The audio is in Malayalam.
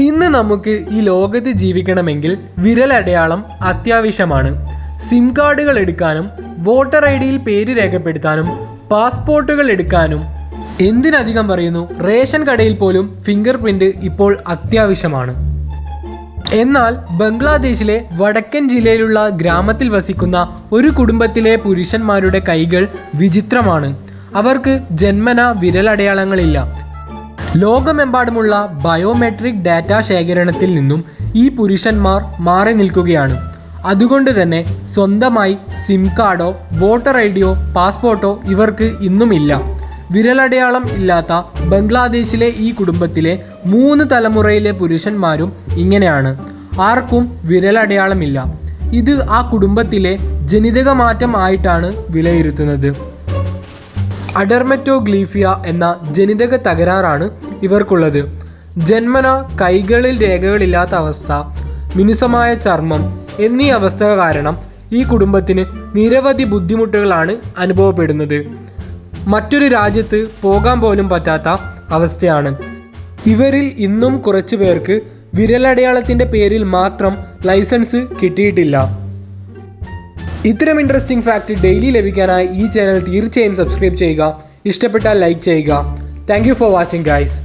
ഇന്ന് നമുക്ക് ഈ ലോകത്ത് ജീവിക്കണമെങ്കിൽ വിരലടയാളം അത്യാവശ്യമാണ്. സിം കാർഡുകൾ എടുക്കാനും വോട്ടർ ഐ.ഡിയിൽ പേര് രേഖപ്പെടുത്താനും പാസ്പോർട്ടുകൾ എടുക്കാനും എന്തിനധികം പറയുന്നു, റേഷൻ കടയിൽ പോലും ഫിംഗർ പ്രിൻ്റ് ഇപ്പോൾ അത്യാവശ്യമാണ്. എന്നാൽ ബംഗ്ലാദേശിലെ വടക്കൻ ജില്ലയിലുള്ള ഗ്രാമത്തിൽ വസിക്കുന്ന ഒരു കുടുംബത്തിലെ പുരുഷന്മാരുടെ കൈകൾ വിചിത്രമാണ്. അവർക്ക് ജന്മന വിരലടയാളങ്ങളില്ല. ലോകമെമ്പാടുമുള്ള ബയോമെട്രിക് ഡാറ്റ ശേഖരണത്തിൽ നിന്നും ഈ പുരുഷന്മാർ മാറി നിൽക്കുകയാണ്. അതുകൊണ്ട് തന്നെ സ്വന്തമായി സിം കാർഡോ വോട്ടർ ഐ.ഡിയോ പാസ്പോർട്ടോ ഇവർക്ക് ഇന്നുമില്ല. വിരലടയാളം ഇല്ലാത്ത ബംഗ്ലാദേശിലെ ഈ കുടുംബത്തിലെ 3 തലമുറയിലെ പുരുഷന്മാരും ഇങ്ങനെയാണ്. ആർക്കും വിരലടയാളമില്ല. ഇത് ആ കുടുംബത്തിലെ ജനിതക മാറ്റം ആയിട്ടാണ് വിലയിരുത്തുന്നത്. അഡർമറ്റോഗ്ലീഫിയ എന്ന ജനിതക തകരാറാണ് ഇവർക്കുള്ളത്. ജന്മന കൈകളിൽ രേഖകളില്ലാത്ത അവസ്ഥ, മിനുസമായ ചർമ്മം എന്നീ അവസ്ഥ കാരണം ഈ കുടുംബത്തിന് നിരവധി ബുദ്ധിമുട്ടുകളാണ് അനുഭവപ്പെടുന്നത്. മറ്റൊരു രാജ്യത്ത് പോകാൻ പോലും പറ്റാത്ത അവസ്ഥയാണ്. ഇവരിൽ ഇന്നും കുറച്ചു പേർക്ക് വിരലടയാളത്തിൻ്റെ പേരിൽ മാത്രം ലൈസൻസ് കിട്ടിയിട്ടില്ല. ഇത്തരം ഇൻട്രസ്റ്റിംഗ് ഫാക്റ്റ് ഡെയിലി ലഭിക്കാനായി ഈ ചാനൽ തീർച്ചയായും സബ്സ്ക്രൈബ് ചെയ്യുക. ഇഷ്ടപ്പെട്ടാൽ ലൈക്ക് ചെയ്യുക. Thank you for watching guys.